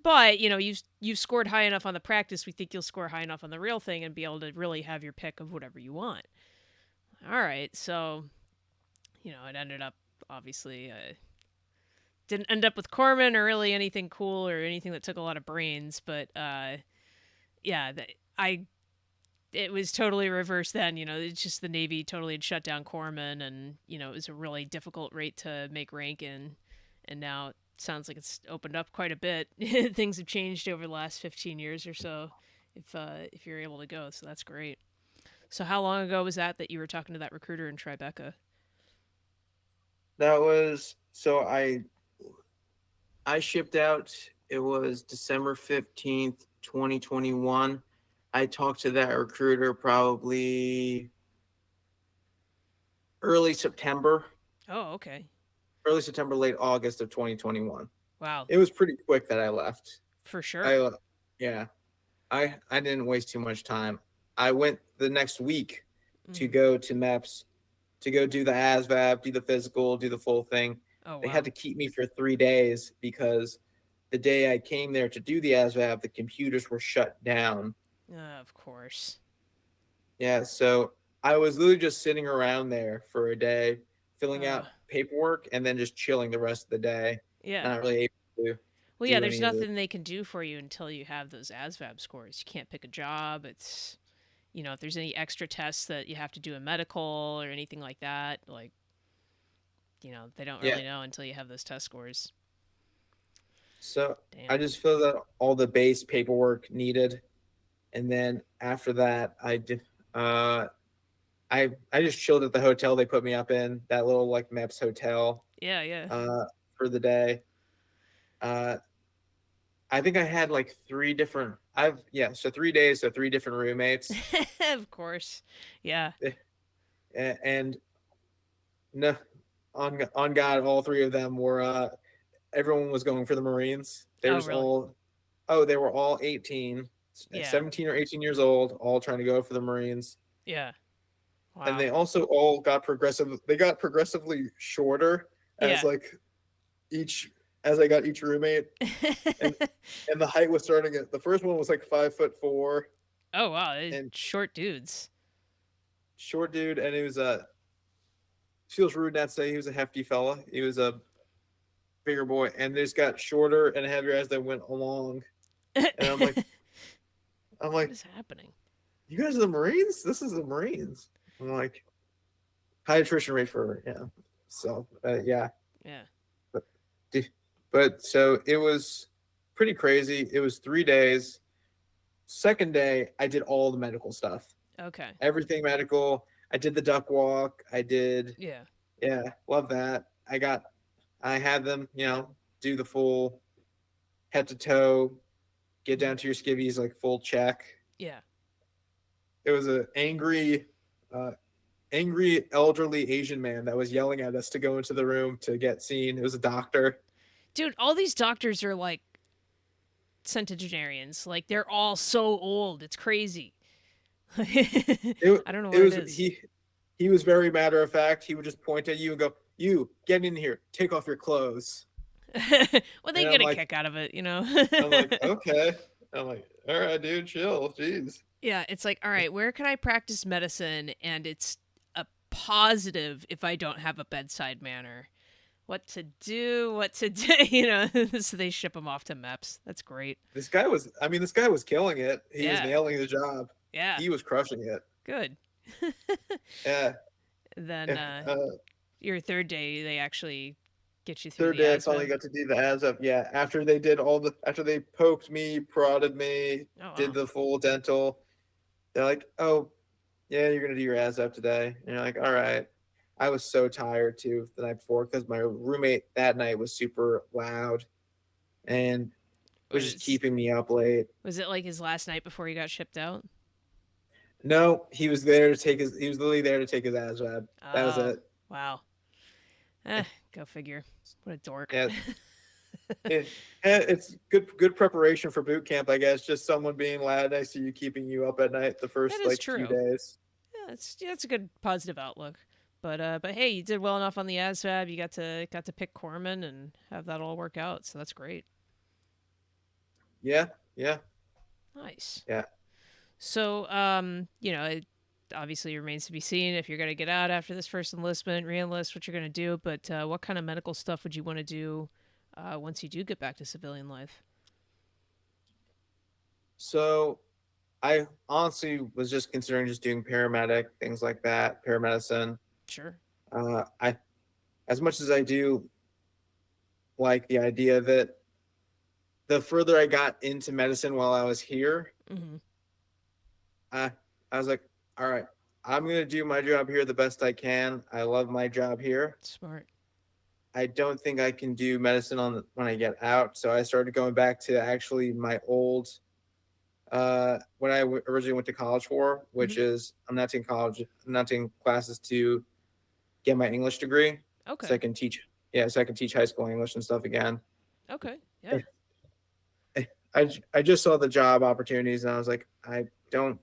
But you've scored high enough on the practice. We think you'll score high enough on the real thing and be able to really have your pick of whatever you want. All right, so it ended up obviously didn't end up with Corman or really anything cool or anything that took a lot of brains. But yeah, I it was totally reversed then. It's just the Navy totally had shut down corpsmen, and it was a really difficult rate to make rank in. And now it sounds like it's opened up quite a bit. Things have changed over the last 15 years or so. If you're able to go, so that's great. So how long ago was that you were talking to that recruiter in Tribeca? That was so I shipped out. It was December 15th, 2021. I talked to that recruiter probably early September, Oh, okay. late August of 2021. Wow. It was pretty quick that I left. For I sure. yeah, I didn't waste too much time. I went the next week to Hmm. go to MEPS to go do the ASVAB, do the physical, do the full thing. Oh They had wow. to keep me for 3 days because the day I came there to do the ASVAB, the computers were shut down. Of course. Yeah, so I was literally just sitting around there for a day, filling Uh, out paperwork and then just chilling the rest of the day, yeah. not really able to Well, yeah. do There's any of the. nothing they can do for you until you have those ASVAB scores. You can't pick a job. It's if there's any extra tests that you have to do in medical or anything like that, like they don't Yeah, really know until you have those test scores. so I Damn. just filled out all the base paperwork needed, and then after that, I did. Uh, I just chilled at the hotel they put me up in, that little like MEPS hotel, Yeah, yeah. uh, for the day. Uh, I think I had like three different. So 3 days, so three different roommates, Of course. Yeah. and no, on God, all three of them were. Everyone was going for the Marines. Oh, really? They were all 18, Yeah. 17 or 18 years old, all trying to go for the Marines. Yeah. And Wow. they also all got progressive. They got progressively shorter as Yeah. like each as I got each roommate, and the height was starting at the first one was like 5'4" Oh, wow. They're and short dudes. short dude, and it was a feels rude not to say he was a hefty fella. He was a bigger boy, and they just got shorter and heavier as they went along. And I'm What like, is happening? you guys are the Marines? This is the Marines. I'm like, high attrition rate for yeah. So yeah, Yeah. but so it was pretty crazy. It was 3 days. Second day, I did all the medical stuff, Okay. everything medical. I did the duck walk. I did, Yeah. yeah, love that. I had them, do the full head to toe, get Mhm. down to your skivvies, like full check. Yeah. It was an uh, angry elderly Asian man that was yelling at us to go into the room to get seen. It was a doctor. Dude, all these doctors are like centenarians. Like they're all so old. It's crazy. It I don't know it what it was is. he was very matter of fact. He would just point at you and go, "You get in here, take off your clothes." Well, they And get a kick out of it, I'm like, okay. I'm like, all right, dude, chill, jeez. Yeah, it's like, all right, where can I practice medicine and it's a positive if I don't have a bedside manner? What to do, what to do, so they ship them off to MEPS. That's great. This guy was killing it. He was Yeah, nailing the job. yeah, He was crushing it. good. Yeah. Then Yeah. your third day, they actually get you through Third the day, I finally ASVAB. got to do the as up. Yeah. After they poked me, prodded me, Oh, did wow. the full dental, they're like, oh, yeah, you're going to do your as up today. And you're like, all right. I was so tired too the night before because my roommate that night was super loud and was just Was, keeping me up late. was it like his last night before he got shipped out? No, he was literally there to take his ASVAB. That was Oh, it. wow. Go figure. What a dork. Yeah, it's good preparation for boot camp, I guess. Just someone being loud next to you, keeping you up at night the That first is like few true. days. Yeah, that's a good positive outlook. But hey, you did well enough on the ASVAB. You got to pick Corpsman and have that all work out. So that's great. Yeah, yeah, Nice. yeah. So it obviously remains to be seen if you're gonna get out after this first enlistment, reenlist, what you're gonna do. But what kind of medical stuff would you want to do once you do get back to civilian life? So I honestly was just considering just doing paramedic things like that, paramedicine. Sure. I as much as I do like the idea of it, the further I got into medicine while I was here, Mm-hmm. I I was like, all right, I'm gonna do my job here the best I can. I love my job here. Smart. I don't think I can do medicine when I get out. So I started going back to actually my old what originally went to college for, Mm-hmm. which is I'm not taking college. I'm not taking classes to get my English degree, so I Okay. can teach. Yeah, so I can teach high school English and stuff again. Okay. Yeah. I just saw the job opportunities and I was like, don't.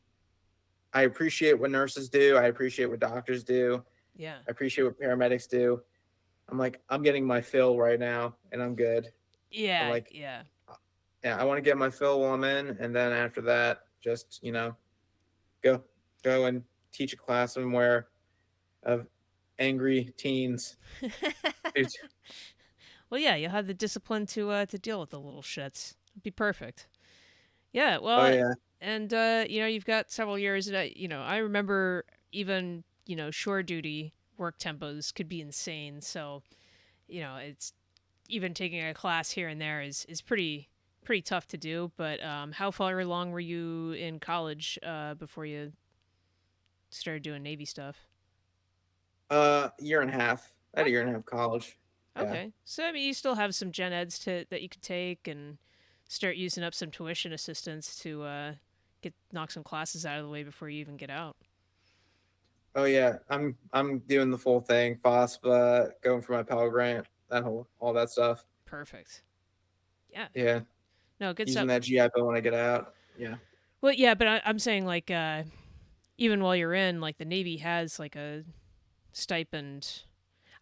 I appreciate what nurses do. I appreciate what doctors do. Yeah. I appreciate what paramedics do. I'm like, I'm getting my fill right now, and I'm good. I'm Yeah, like, yeah. yeah, I want to get my fill while I'm in, and then after that, just go and teach a class somewhere of angry teens. Well, yeah, you'll have the discipline to deal with the little shits. It'd be perfect. Yeah, Oh well, yeah, and you've got several years, and I remember even shore duty work tempos could be insane. So it's even taking a class here and there is pretty tough to do. But how far along were you in college before you started doing Navy stuff? year and a half. I had a Oh, year and a half of college. Yeah. okay. So I mean, you still have some gen eds that you could take and start using up some tuition assistance to get knock some classes out of the way before you even get out. Oh yeah, I'm doing the full thing. FOSFA, going for my Pell Grant, that whole all that stuff. Perfect. Yeah. Yeah, No, good using stuff. that GI Bill when I get out. Yeah. Well, yeah, but I'm saying like even while you're in, like the Navy has like a stipend.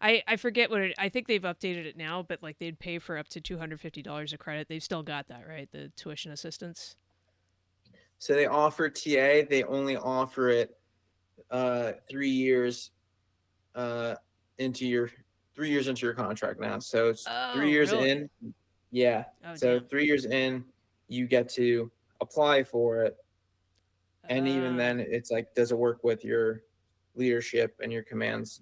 I forget what it. I think they've updated it now, but like they'd pay for up to $250 a credit. They've still got that, right? The tuition assistance. So they offer TA. They only offer it 3 years uh, into your 3 years into your contract now. So it's three Oh, years really? in. Yeah. Oh, So damn. 3 years in, you get to apply for it, and even Uh, then, it's like, does it work with your leadership and your command's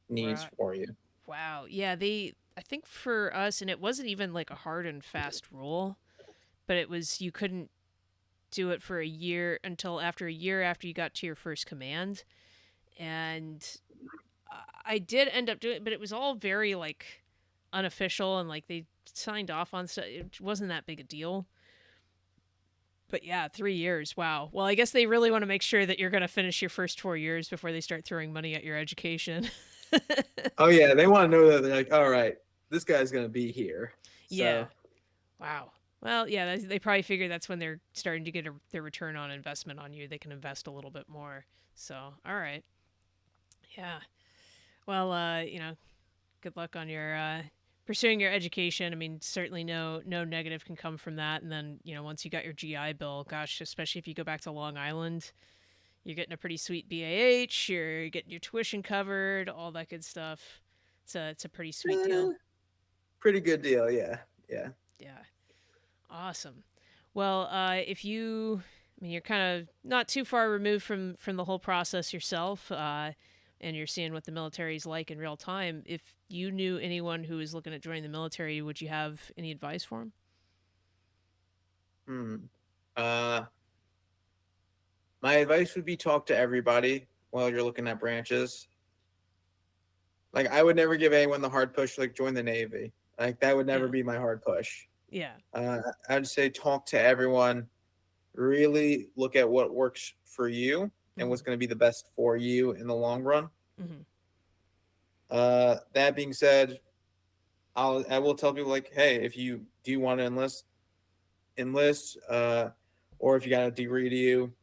needs right. for you? Wow. Yeah, they. I think for us, and it wasn't even like a hard and fast rule, but it was you couldn't do it for a year until after a year after you got to your first command, and I did end up doing it, but it was all very like unofficial and like they signed off on stuff. It wasn't that big a deal. But yeah, 3 years. Wow. Well, I guess they really want to make sure that you're going to finish your first 4 years before they start throwing money at your education. Oh yeah, they want to know that they're like, all right, this guy's gonna be here. Yeah. So Wow. Well, yeah, they probably figure that's when they're starting to get their return on investment on you. They can invest a little bit more. So, all right. Yeah. Well, good luck on your pursuing your education. I mean, certainly no negative can come from that. And then once you got your GI Bill, gosh, especially if you go back to Long Island, you're getting a pretty sweet BAH. You're getting your tuition covered, all that good stuff. It's a pretty sweet deal. eh, pretty good deal. Yeah, yeah. Yeah, awesome. Well, if you, I mean, you're kind of not too far removed from the whole process yourself. And you're seeing what the military is like in real time. If you knew anyone who was looking at joining the military, would you have any advice for them? Hmm. Uh, my advice would be talk to everybody while you're looking at branches. Like I would never give anyone the hard push like join the Navy. Like that would never Yeah, be my hard push. yeah, I'd say talk to everyone. Really look at what works for you and mm-hmm. what's going to be the best for you in the long run. Mm-hmm. That being said, I will tell people like, hey, if you do want to enlist, or if you got a degree to you,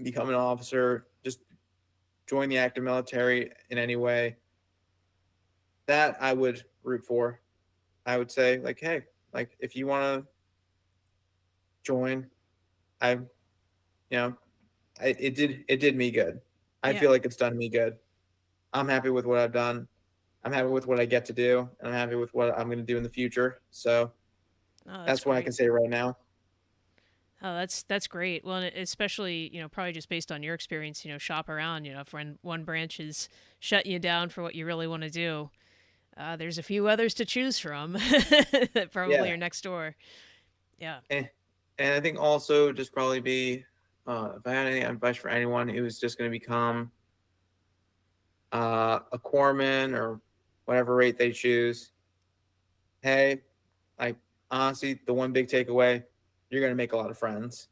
become an officer, just join the active military in any way. That I would root for. I would say like, hey, like if you want to join, I, it did me good. I Yeah. feel like it's done me good. I'm happy with what I've done. I'm happy with what I get to do, and I'm happy with what I'm going to do in the future. So Oh, that's that's what I great. can say right now. Oh, that's great. Well, and especially probably just based on your experience, shop around. If one branch is shutting you down for what you really want to do, there's a few others to choose from that probably Yeah, are next door. Yeah. and I think also just probably be if I had any advice for anyone who's just going to become a corpsman or whatever rate they choose, hey, like honestly, the one big takeaway, you're going to make a lot of friends.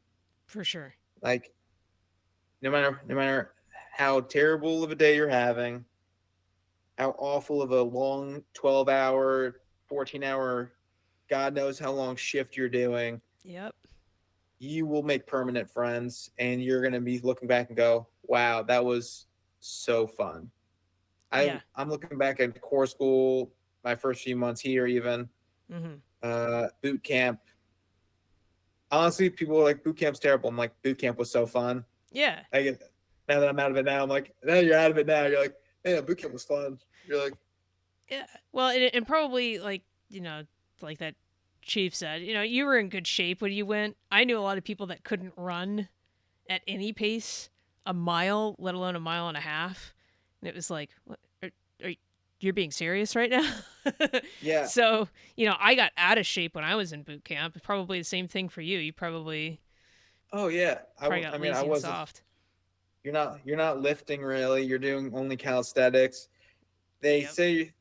For sure. Like no matter how terrible of a day you're having, how awful of a long 12-hour, 14-hour, God knows how long shift you're doing. Yep. you will make permanent friends, and you're going to be looking back and go, wow, that was so fun. Yeah. I'm looking back at core school, my first few months here, even Mhm. boot camp. Honestly, people are like, boot camp's terrible. I'm like, boot camp was so fun. Yeah. I get Now that I'm out of it now, I'm like, now you're out of it now. You're like, yeah, boot camp was fun. You're like, Yeah. Well, and probably like, you know, like that chief said, you were in good shape when you went. I knew a lot of people that couldn't run at any pace a mile, let alone a mile and a half. And it was like, what, are you're being serious right now? yeah, So, I got out of shape when I was in boot camp. Probably the same thing for you. You oh yeah. probably got I mean, I lazy and wasn't. soft. You're not lifting really. You're doing only calisthenics. They Yep. say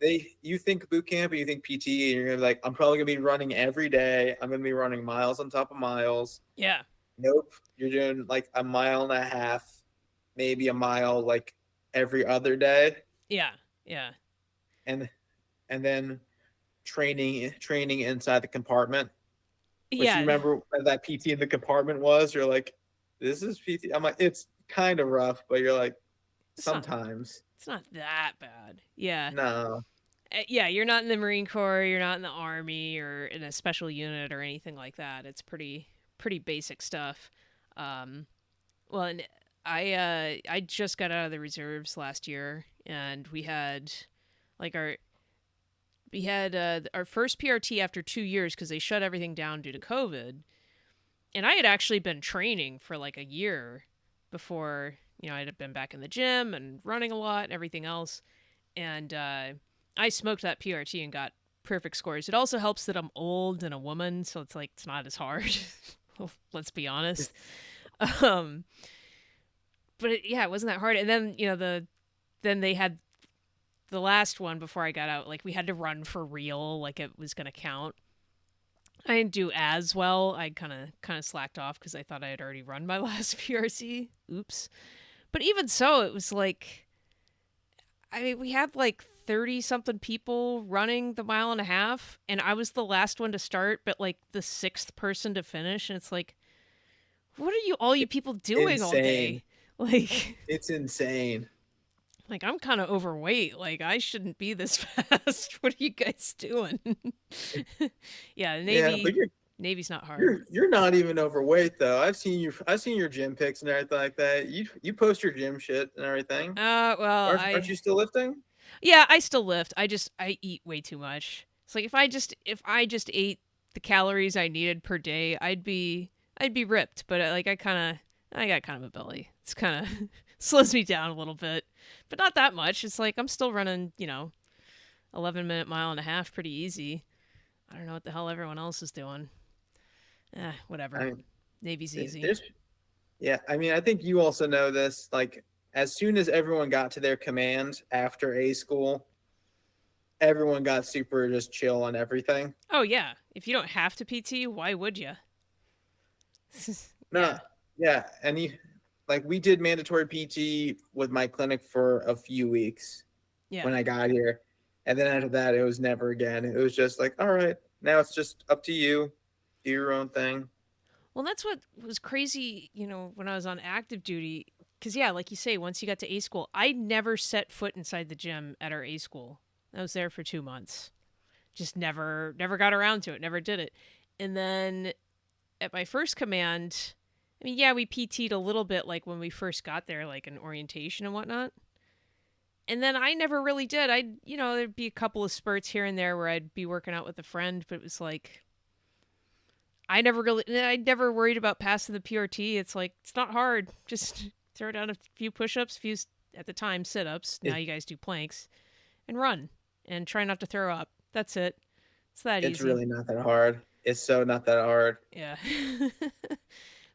you think boot camp and you think PT, and you're gonna be like, I'm probably gonna be running every day. I'm gonna be running miles on top of miles. Yeah. Nope, you're doing like a mile and a half, maybe a mile like every other day, Yeah. Yeah. and then training inside the compartment. Which you Yeah. remember what that PT in the compartment was? You're like, this is PT. I'm like, it's kind of rough, but you're like, It's not sometimes it's not that bad. Yeah. no. Yeah, you're not in the Marine Corps, you're not in the Army or in a special unit or anything like that. It's pretty basic stuff. Um, well, and I just got out of the reserves last year, and like we had our first PRT after 2 years because they shut everything down due to COVID. And I had actually been training for like a year before I had been back in the gym and running a lot and everything else. And I smoked that PRT and got perfect scores. It also helps that I'm old and a woman, so it's like it's not as hard. Let's be honest. Um, but yeah, it wasn't that hard. And then then they had the last one before I got out. Like we had to run for real, like it was gonna count. I didn't do as well. I kind of slacked off because I thought I had already run my last PRC. Oops. But even so, it was like I mean, we had like 30 something people running the mile and a half, and I was the last one to start, but like the sixth person to finish. And it's like, what are all you It's people doing all insane. day? Like, It's insane. like I'm kind of overweight. Like, I shouldn't be this fast. What are you guys doing? Yeah, Yeah, but Navy's not hard. you're not even overweight though. I've seen your gym pics and everything like that. You post your gym shit and everything. Well, Aren't you still lifting? yeah, I still lift. I eat way too much. It's like if I just ate the calories I needed per day, I'd be ripped. But like I got kind of a belly. It's kind of slows me down a little bit, but not that much. It's like I'm still running 11-minute mile and a half pretty easy. I don't know what the hell everyone else is doing. I Whatever. mean, Navy's easy. there's yeah. I mean, I think you also know this. Like, as soon as everyone got to their command after A school, everyone got super just chill on everything. Oh yeah, if you don't have to PT, why would you? No, Yeah, yeah, and like we did mandatory PT with my clinic for a few weeks yeah. when I got here, and then after that, it was never again. It was just like, all right, now it's just up to you, do your own thing. Well, that's what was crazy, when I was on active duty. Because, yeah, like you say, once you got to A school, I never set foot inside the gym at our A school. I was there for 2 months. Just never got around to it, never did it. And then at my first command, I mean, yeah, we PT'd a little bit like when we first got there, like an orientation and whatnot. And then I never really did. There'd be a couple of spurts here and there where I'd be working out with a friend, but it was like, I never worried about passing the PRT. It's like, it's not hard. Just throw down a few push ups, at the time, sit ups. Now It, you guys do planks and run and try not to throw up. That's it. It's that it's easy. really not that hard. It's so not that hard. Yeah.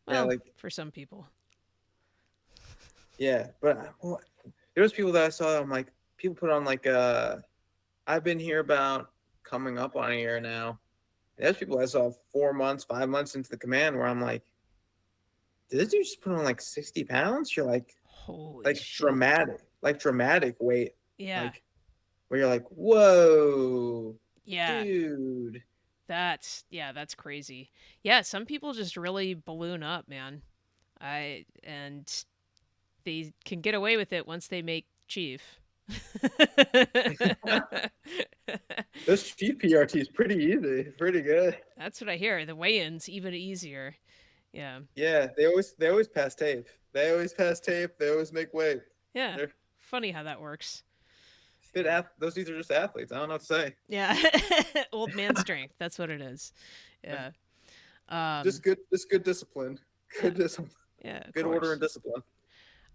Yeah, Well, like for some people. yeah, but well, there was people that I saw. I'm like, people put on like I've been here about coming up on a year now. There's people I saw 4 months, 5 months into the command where I'm like, did this dude just put on like 60 pounds? You're Holy shit. like dramatic weight, Yeah. like where you're like, whoa, Yeah. dude. That's crazy. Yeah, some people just really balloon up, man. I and they can get away with it once they make chief. This chief PRT is pretty easy, pretty good. That's what I hear. The weigh-ins even easier. Yeah. Yeah, they always pass tape. They always pass tape. They always make weight. Yeah. They're Funny how that works. fit Yeah. Those dudes are just athletes. I don't know what to say. Yeah. Old man strength. That's what it is. Yeah. Yeah. Um Just good discipline. yeah. Good discipline. Yeah, of Good order course. and discipline.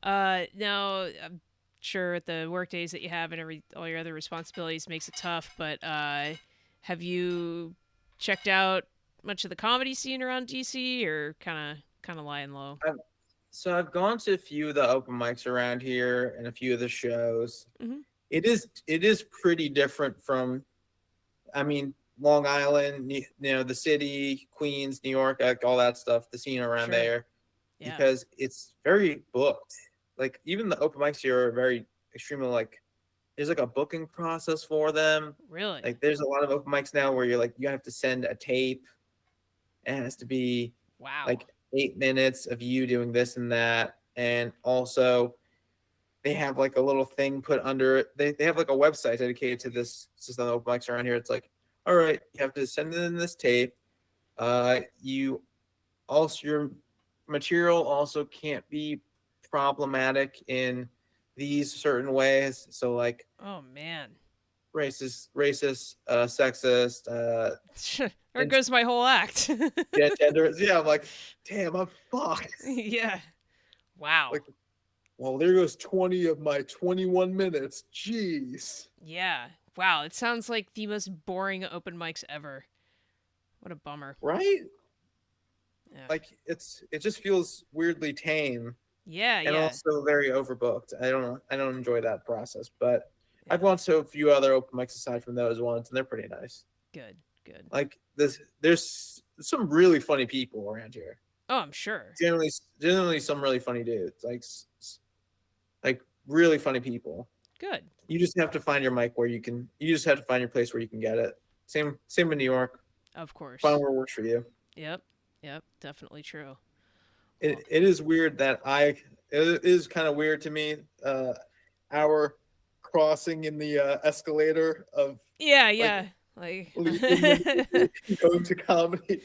Now I'm sure the work days that you have and all your other responsibilities makes it tough, but have you checked out much of the comedy scene around DC, or kind of lying low? So I've gone to a few of the open mics around here and a few of the shows. Hmm. It is pretty different from, I mean, Long Island, the city, Queens, New York, like all that stuff, the scene around Sure. there, Yeah. because it's very booked. Like even the open mics here are very extremely like there's like a booking process for them. Really? Like there's a lot of open mics now where you're like you have to send a tape. It has to be Wow. like 8 minutes of you doing this and that, and also they have like a little thing put under it. They have like a website dedicated to this system of open mics around here. It's like, all right, you have to send in this tape. You also your material also can't be problematic in these certain ways. So like Oh man. racist, sexist, There and goes my whole act. gender. Yeah, I'm like, damn, I'm fucked. Yeah. Wow. Like, well, there goes 20 of my 21 minutes. Jeez. Yeah. Wow. It sounds like the most boring open mics ever. What a bummer. Right? Yeah. Like it just feels weirdly tame Yeah. and Yeah. also very overbooked. I don't enjoy that process, but I've Yeah. gone to a few other open mics aside from those ones, and they're pretty nice. Good. Good. Like there's some really funny people around here. Oh, I'm sure. Generally some really funny dudes. Like really funny people. Good. You just have to find your mic where you can. You just have to find your place where you can get it. Same in New York. Of Find course. where works for you. Yep. Yep. Definitely true. Well, It is weird that it is kind of weird to me. Our crossing in the escalator of yeah. like Yeah. Like. leaving and going to comedy,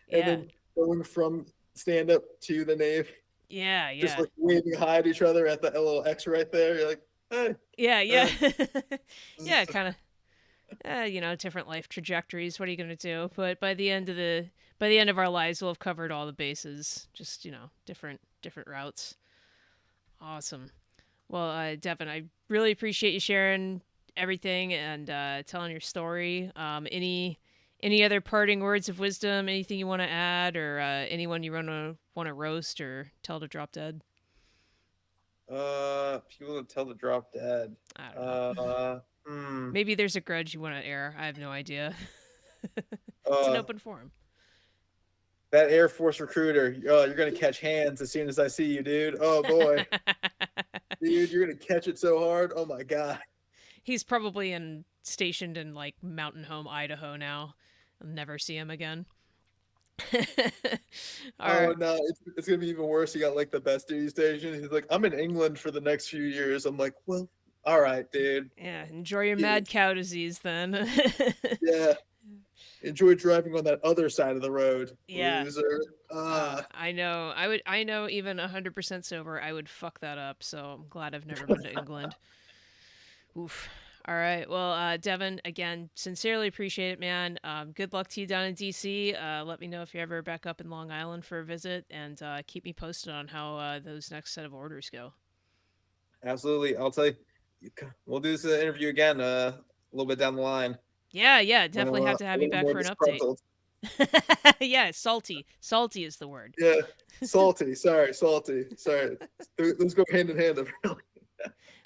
and yeah. then going from stand up to the nave, Yeah. just Yeah. like waving hi at each other at the little X right there. You're like, hey, Yeah. uh, Yeah. yeah. Kind of. Different life trajectories. What are you gonna do? But by the end of our lives, we'll have covered all the bases. Just different routes. Awesome. Well, Devin, I really appreciate you sharing everything and telling your story. Any other parting words of wisdom? Anything you want to add, or anyone you want to roast or tell to drop dead? people that tell the drop dead. I don't know. Hmm. Maybe there's a grudge you want to air. I have no idea. It's an Uh, open forum. that Air Force recruiter. Oh, you're gonna catch hands as soon as I see you, dude. Oh boy, dude, you're gonna catch it so hard. Oh my god. He's probably stationed in like Mountain Home, Idaho now. I'll never see him again. All Oh right. no, it's gonna be even worse. He got like the best duty station. He's like, I'm in England for the next few years. I'm like, well, all right, dude. Yeah, enjoy your Yeah, mad cow disease then. yeah. Enjoy driving on that other side of the road, yeah. loser. Ah, I know. I know even 100% sober, I would fuck that up. So I'm glad I've never been to England. Oof. All right. Well, Devin, again, sincerely appreciate it, man. Good luck to you down in DC. Let me know if you're ever back up in Long Island for a visit, and keep me posted on how those next set of orders go. absolutely. I'll tell you. We'll do this interview again a little bit down the line Yeah, yeah, when I'm definitely have to a have you little back more for an update. disgruntled. yeah, salty. Salty is the word. Yeah, salty. Sorry, salty. Sorry. Those go hand in hand. Apparently.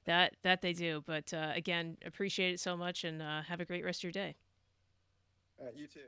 That they do. But again, appreciate it so much, and have a great rest of your day. All right, you too.